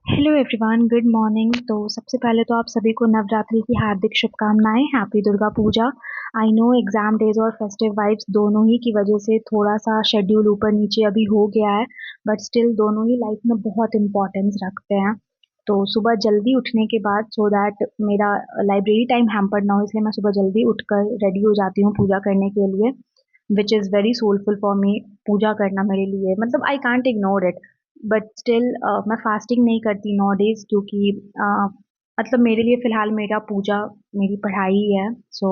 Hello everyone, good morning. तो सबसे पहले तो आप सभी को नवरात्रि की हार्दिक शुभकामनाएं। Happy Durga Puja. I know exam days और फेस्टिव वाइब्स दोनों ही की वजह से थोड़ा सा शेड्यूल ऊपर नीचे अभी हो गया है, बट स्टिल दोनों ही लाइफ में बहुत इंपॉर्टेंस रखते हैं। तो सुबह जल्दी उठने के बाद सो दैट मेरा लाइब्रेरी टाइम हैम्पर्ड ना हो, इसलिए मैं सुबह जल्दी उठकर रेडी हो जाती हूँ पूजा करने के लिए, which is very soulful for me. पूजा करना मेरे लिए मतलब I can't ignore it, but still मैं फास्टिंग नहीं करती 9 डेज, क्योंकि मतलब मेरे लिए फिलहाल मेरा पूजा मेरी पढ़ाई ही है। सो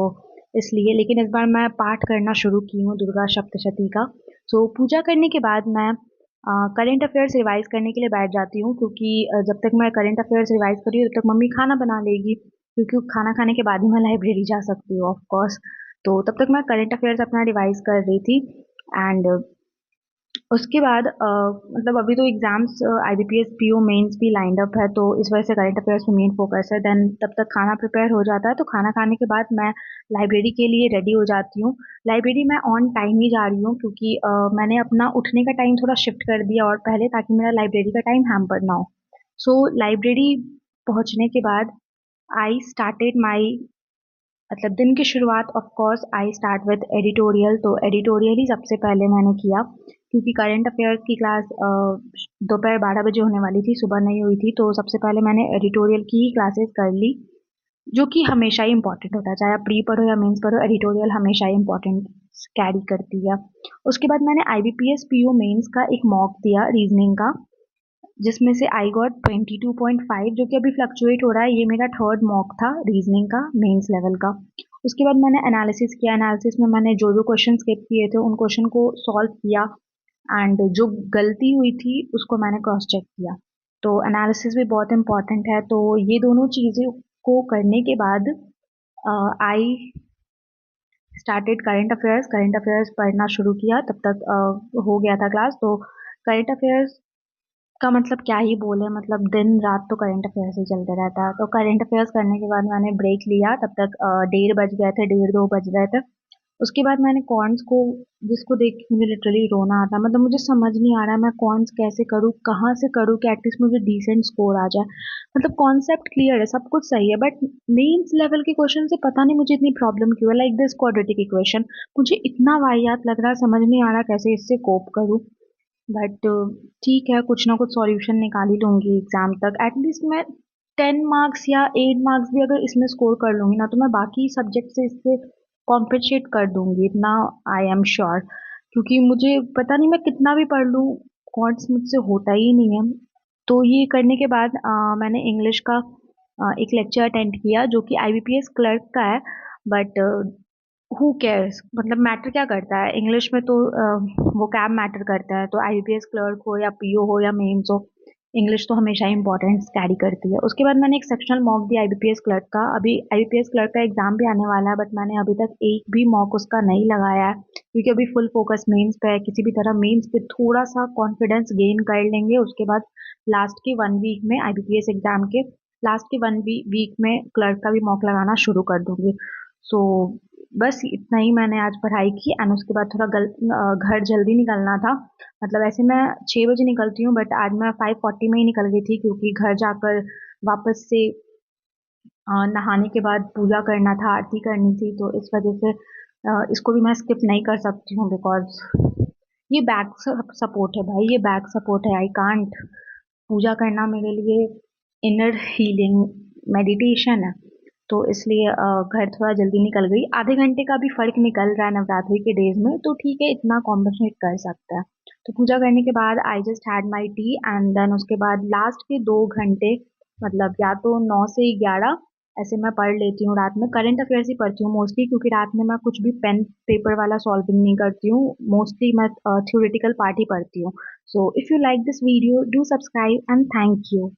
इसलिए, लेकिन इस बार मैं पाठ करना शुरू की हूँ दुर्गा सप्तशती का। सो पूजा करने के बाद मैं करंट अफेयर्स रिवाइज करने के लिए बैठ जाती हूँ, क्योंकि जब तक मैं करंट अफेयर्स रिवाइज कर रही हूँ तब तक मम्मी खाना बना लेगी, क्योंकि खाना खाने के बाद ही मैं लाइब्रेरी जा सकती हूँ ऑफ कोर्स। तो तब तक मैं करंट अफेयर्स अपना रिवाइज कर रही थी। एंड उसके बाद मतलब अभी तो एग्जाम्स आईबीपीएस पीओ मेंस भी लाइंड अप है, तो इस वजह से करंट अफेयर्स में मेन फोकस है। देन तब तक खाना प्रिपेयर हो जाता है, तो खाना खाने के बाद मैं लाइब्रेरी के लिए रेडी हो जाती हूँ। लाइब्रेरी मैं ऑन टाइम ही जा रही हूँ, क्योंकि मैंने अपना उठने का टाइम थोड़ा शिफ्ट कर दिया और पहले, ताकि मेरा लाइब्रेरी का टाइम हैम्पर ना हो। सो लाइब्रेरी पहुँचने के बाद आई स्टार्टेड माई, मतलब दिन की शुरुआत of course I start with editorial. तो एडिटोरियल ही सबसे पहले मैंने किया, क्योंकि करंट अफेयर्स की क्लास दोपहर 12 बजे होने वाली थी, सुबह नहीं हुई थी। तो सबसे पहले मैंने एडिटोरियल की ही क्लासेस कर ली, जो कि हमेशा ही इंपॉर्टेंट होता है, चाहे आप प्री पढ़ो या मेंस पढ़ो, एडिटोरियल हमेशा ही इंपॉर्टेंट कैरी करती है। उसके बाद मैंने आईबीपीएस पीओ मेंस का एक मॉक दिया रीजनिंग का, जिसमें से आई गॉट 22.5, जो कि अभी फ्लक्चुएट हो रहा है। ये मेरा थर्ड मॉक था रीजनिंग का, मेंस लेवल का। उसके बाद मैंने एनालिसिस किया। एनालिसिस में मैंने जो जो क्वेश्चन स्किप किए थे उन क्वेश्चन को सॉल्व किया, एंड जो गलती हुई थी उसको मैंने क्रॉस चेक किया। तो एनालिसिस भी बहुत इंपॉर्टेंट है। तो ये दोनों चीज़ों को करने के बाद आई स्टार्टेड करंट अफेयर्स पढ़ना शुरू किया। तब तक हो गया था क्लास। तो करंट अफेयर्स का मतलब क्या ही बोले, मतलब दिन रात तो करंट अफेयर्स ही चलते रहता है। तो करंट अफेयर्स करने के बाद मैंने ब्रेक लिया। तब तक 1:30 बज गए थे, 1:30 2 बज रहे थे। उसके बाद मैंने कॉर्न्स को, जिसको देख के मुझे लिटरली रोना आता, मतलब मुझे समझ नहीं आ रहा मैं कॉर्न्स कैसे करूँ, कहाँ से करूँ कि एटलीस्ट मुझे डिसेंट स्कोर आ जाए। मतलब कॉन्सेप्ट क्लियर है, सब कुछ सही है, बट मेंस लेवल के क्वेश्चन से पता नहीं मुझे इतनी प्रॉब्लम क्यों है। लाइक दिस क्वाड्रेटिक इक्वेशन मुझे इतना वाहियात लग रहा है, समझ नहीं आ रहा कैसे इससे कोप करूँ। बट ठीक है, कुछ ना कुछ सॉल्यूशन निकाल ही लूंगी एग्जाम तक। एटलीस्ट मैं 10 मार्क्स या 8 मार्क्स भी अगर इसमें स्कोर कर लूंगी ना, तो मैं बाकी सब्जेक्ट से इससे कॉम्पनसेट कर दूंगी, इतना आई एम श्योर। क्योंकि मुझे पता नहीं, मैं कितना भी पढ़ लूँ, कॉन्ट्स मुझसे होता ही नहीं है। तो ये करने के बाद मैंने इंग्लिश का एक लेक्चर अटेंड किया, जो कि आईबीपीएस क्लर्क का है। बट हु केयर्स, मतलब मैटर क्या करता है इंग्लिश में, तो वो कैब मैटर करता है। तो आईबीपीएस क्लर्क हो या पीओ हो या मेंस हो, इंग्लिश तो हमेशा ही इंपॉर्टेंस कैरी करती है। उसके बाद मैंने एक सेक्शनल मॉक दिया आईबीपीएस क्लर्क का। अभी आईबीपीएस क्लर्क का एग्जाम भी आने वाला है, बट मैंने अभी तक एक भी मॉक उसका नहीं लगाया है, क्योंकि अभी फुल फोकस मेंस पे है। किसी भी तरह मेंस पे थोड़ा सा कॉन्फिडेंस गेन कर लेंगे, उसके बाद लास्ट के 1 वीक में आईबीपीएस एग्जाम के लास्ट के 1 वीक में क्लर्क का भी मॉक लगाना शुरू कर दूंगी। सो बस इतना ही मैंने आज पढ़ाई की। एंड उसके बाद थोड़ा घर जल्दी निकलना था। मतलब ऐसे मैं 6 बजे निकलती हूँ, बट आज मैं 5:40 में ही निकल गई थी, क्योंकि घर जाकर वापस से नहाने के बाद पूजा करना था, आरती करनी थी। तो इस वजह से इसको भी मैं स्किप नहीं कर सकती हूँ, बिकॉज ये बैक सपोर्ट है भाई, ये बैक सपोर्ट है। I can't. पूजा करना मेरे लिए इनर हीलिंग मेडिटेशन है। तो इसलिए घर थोड़ा जल्दी निकल गई। आधे घंटे का भी फर्क निकल रहा है नवरात्रि के डेज में, तो ठीक है, इतना कॉम्पनसेट कर सकता है। तो पूजा करने के बाद I just had my tea, and then उसके बाद लास्ट के 2 घंटे, मतलब या तो 9 से 11 ऐसे मैं पढ़ लेती हूँ। रात में करंट अफेयर्स ही पढ़ती हूँ मोस्टली, क्योंकि रात में मैं कुछ भी पेन पेपर वाला सॉल्विंग नहीं करती हूँ। मोस्टली मैं थ्योरेटिकल पार्ट ही पढ़ती हूँ। So if you like this video, do subscribe and thank you.